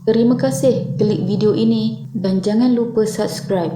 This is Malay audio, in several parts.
Terima kasih klik video ini dan jangan lupa subscribe.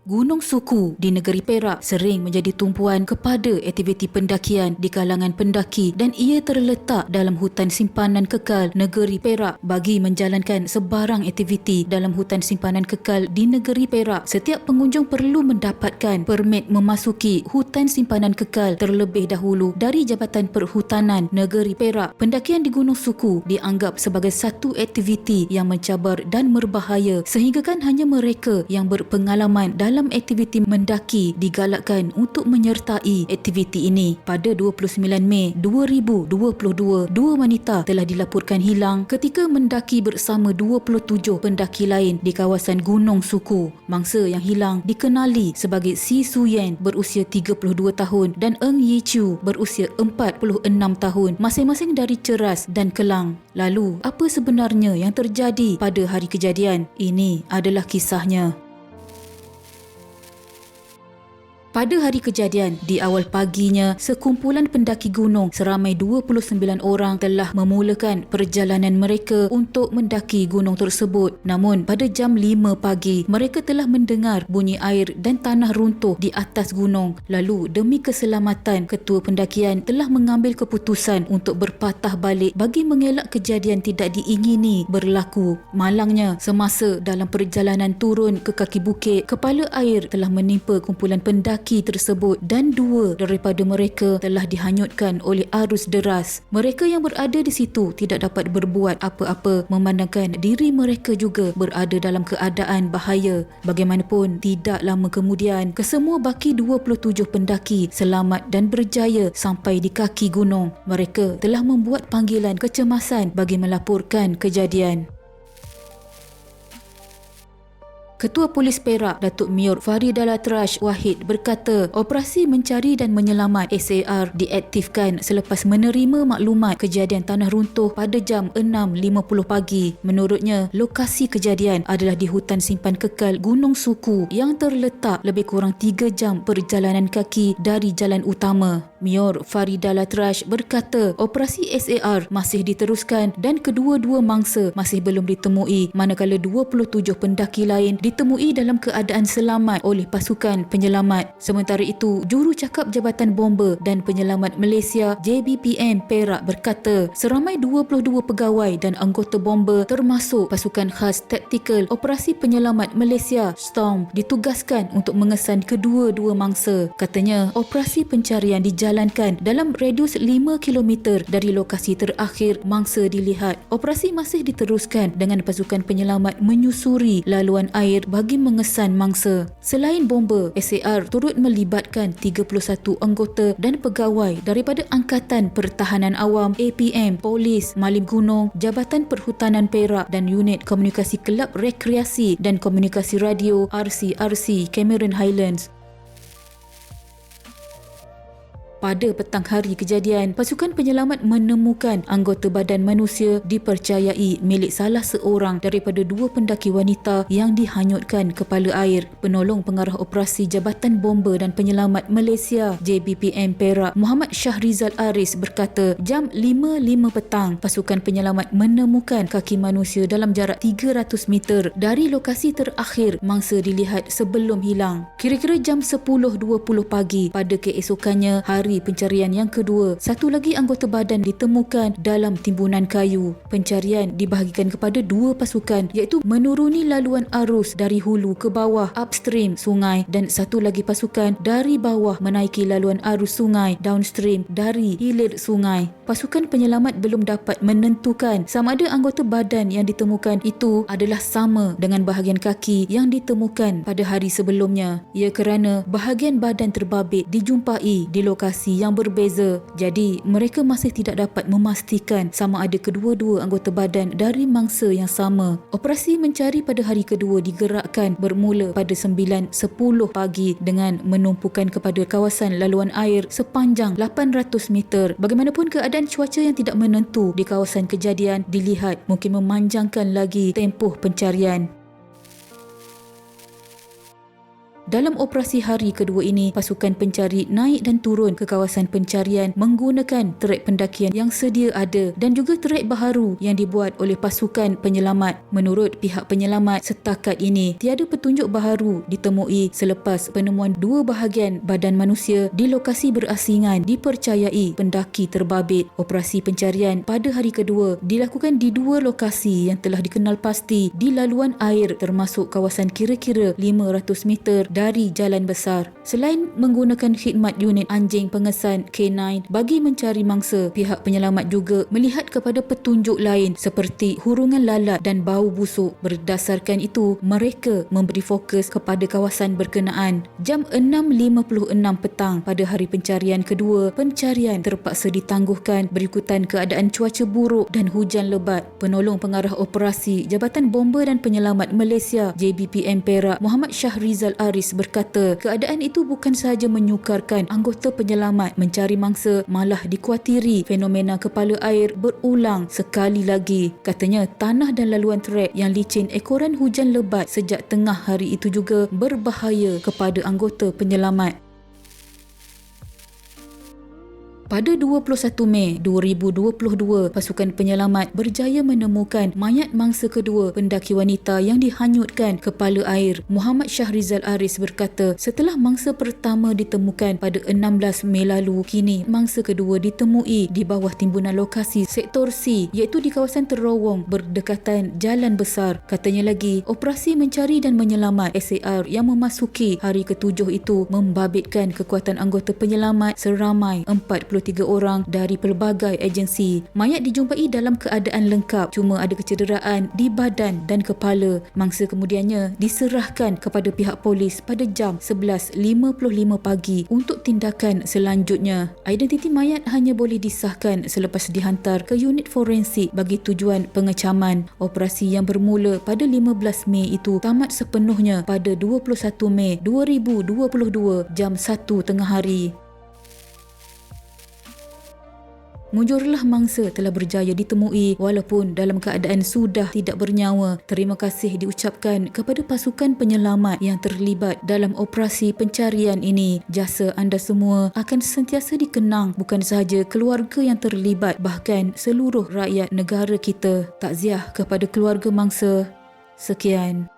Gunung Suku di negeri Perak sering menjadi tumpuan kepada aktiviti pendakian di kalangan pendaki dan ia terletak dalam hutan simpanan kekal negeri Perak. Bagi menjalankan sebarang aktiviti dalam hutan simpanan kekal di negeri Perak, setiap pengunjung perlu mendapatkan permit memasuki hutan simpanan kekal terlebih dahulu dari Jabatan Perhutanan Negeri Perak. Pendakian di Gunung Suku dianggap sebagai satu aktiviti yang mencabar dan berbahaya sehinggakan hanya mereka yang berpengalaman dalam aktiviti mendaki digalakkan untuk menyertai aktiviti ini. Pada 29 Mei 2022, dua wanita telah dilaporkan hilang ketika mendaki bersama 27 pendaki lain di kawasan Gunung Suku. Mangsa yang hilang dikenali sebagai Si Suyen berusia 32 tahun dan Eng Yi Chu berusia 46 tahun, masing-masing dari Ceras dan Kelang. Lalu, apa sebenarnya yang terjadi pada hari kejadian? Ini adalah kisahnya. Pada hari kejadian, di awal paginya, sekumpulan pendaki gunung seramai 29 orang telah memulakan perjalanan mereka untuk mendaki gunung tersebut. Namun, pada jam 5 pagi, mereka telah mendengar bunyi air dan tanah runtuh di atas gunung. Lalu, demi keselamatan, ketua pendakian telah mengambil keputusan untuk berpatah balik bagi mengelak kejadian tidak diingini berlaku. Malangnya, semasa dalam perjalanan turun ke kaki bukit, kepala air telah menimpa kumpulan pendaki tersebut dan dua daripada mereka telah dihanyutkan oleh arus deras. Mereka yang berada di situ tidak dapat berbuat apa-apa memandangkan diri mereka juga berada dalam keadaan bahaya. Bagaimanapun, tidak lama kemudian, kesemua baki 27 pendaki selamat dan berjaya sampai di kaki gunung. Mereka telah membuat panggilan kecemasan bagi melaporkan kejadian. Ketua Polis Perak, Datuk Mior Faridalatrash Wahid berkata, operasi mencari dan menyelamat SAR diaktifkan selepas menerima maklumat kejadian tanah runtuh pada jam 6.50 pagi. Menurutnya, lokasi kejadian adalah di hutan simpan kekal Gunung Suku yang terletak lebih kurang 3 jam perjalanan kaki dari jalan utama. Mior Faridalatrash berkata, operasi SAR masih diteruskan dan kedua-dua mangsa masih belum ditemui, manakala 27 pendaki lain ditemui dalam keadaan selamat oleh pasukan penyelamat. Sementara itu, jurucakap Jabatan Bomba dan Penyelamat Malaysia JBPM Perak berkata, seramai 22 pegawai dan anggota bomba termasuk pasukan khas taktikal Operasi Penyelamat Malaysia Storm ditugaskan untuk mengesan kedua-dua mangsa. Katanya, operasi pencarian dijalankan dalam radius 5 km dari lokasi terakhir mangsa dilihat. Operasi masih diteruskan dengan pasukan penyelamat menyusuri laluan air bagi mengesan mangsa. Selain bomba, SAR turut melibatkan 31 anggota dan pegawai daripada Angkatan Pertahanan Awam, APM, Polis, Malim Gunung, Jabatan Perhutanan Perak dan Unit Komunikasi Kelab Rekreasi dan Komunikasi Radio RCRC Cameron Highlands. Pada petang hari kejadian, pasukan penyelamat menemukan anggota badan manusia dipercayai milik salah seorang daripada dua pendaki wanita yang dihanyutkan kepala air. Penolong Pengarah Operasi Jabatan Bomba dan Penyelamat Malaysia JBPM Perak, Muhammad Syahrizal Aris berkata, jam 5.05 petang, pasukan penyelamat menemukan kaki manusia dalam jarak 300 meter dari lokasi terakhir mangsa dilihat sebelum hilang. Kira-kira jam 10.20 pagi pada keesokannya, hari pencarian yang kedua, satu lagi anggota badan ditemukan dalam timbunan kayu. Pencarian dibahagikan kepada dua pasukan, iaitu menuruni laluan arus dari hulu ke bawah upstream sungai dan satu lagi pasukan dari bawah menaiki laluan arus sungai downstream dari hilir sungai. Pasukan penyelamat belum dapat menentukan sama ada anggota badan yang ditemukan itu adalah sama dengan bahagian kaki yang ditemukan pada hari sebelumnya. Ia kerana bahagian badan terbabit dijumpai di lokasi yang berbeza. Jadi, mereka masih tidak dapat memastikan sama ada kedua-dua anggota badan dari mangsa yang sama. Operasi mencari pada hari kedua digerakkan bermula pada 9.10 pagi dengan menumpukan kepada kawasan laluan air sepanjang 800 meter. Bagaimanapun, keadaan cuaca yang tidak menentu di kawasan kejadian dilihat mungkin memanjangkan lagi tempoh pencarian. Dalam operasi hari kedua ini, pasukan pencari naik dan turun ke kawasan pencarian menggunakan trek pendakian yang sedia ada dan juga trek baharu yang dibuat oleh pasukan penyelamat. Menurut pihak penyelamat, setakat ini tiada petunjuk baharu ditemui selepas penemuan 2 bahagian badan manusia di lokasi berasingan dipercayai pendaki terbabit. Operasi pencarian pada hari kedua dilakukan di 2 lokasi yang telah dikenal pasti di laluan air, termasuk kawasan kira-kira 500 meter dari jalan besar. Selain menggunakan khidmat unit anjing pengesan K9 bagi mencari mangsa, pihak penyelamat juga melihat kepada petunjuk lain seperti hurungan lalat dan bau busuk. Berdasarkan itu, mereka memberi fokus kepada kawasan berkenaan. Jam 6.56 petang pada hari pencarian kedua, pencarian terpaksa ditangguhkan berikutan keadaan cuaca buruk dan hujan lebat. Penolong pengarah operasi Jabatan Bomba dan Penyelamat Malaysia JBPM Perak, Muhammad Shahrizal Aris berkata, keadaan itu bukan sahaja menyukarkan anggota penyelamat mencari mangsa, malah dikuatiri fenomena kepala air berulang sekali lagi. Katanya, tanah dan laluan trek yang licin ekoran hujan lebat sejak tengah hari itu juga berbahaya kepada anggota penyelamat. Pada 21 Mei 2022, pasukan penyelamat berjaya menemukan mayat mangsa kedua pendaki wanita yang dihanyutkan kepala air. Muhammad Shahrizal Aris berkata, setelah mangsa pertama ditemukan pada 16 Mei lalu, kini mangsa kedua ditemui di bawah timbunan lokasi sektor C, iaitu di kawasan terowong berdekatan jalan besar. Katanya lagi, operasi mencari dan menyelamat SAR yang memasuki hari ketujuh itu membabitkan kekuatan anggota penyelamat seramai 43 orang dari pelbagai agensi. Mayat dijumpai dalam keadaan lengkap, cuma ada kecederaan di badan dan kepala. Mangsa kemudiannya diserahkan kepada pihak polis pada jam 11.55 pagi untuk tindakan selanjutnya. Identiti mayat hanya boleh disahkan selepas dihantar ke unit forensik bagi tujuan pengecaman. Operasi yang bermula pada 15 Mei itu tamat sepenuhnya pada 21 Mei 2022 jam 1 tengah hari. Mujurlah mangsa telah berjaya ditemui walaupun dalam keadaan sudah tidak bernyawa. Terima kasih diucapkan kepada pasukan penyelamat yang terlibat dalam operasi pencarian ini. Jasa anda semua akan sentiasa dikenang, bukan sahaja keluarga yang terlibat, bahkan seluruh rakyat negara kita. Takziah kepada keluarga mangsa. Sekian.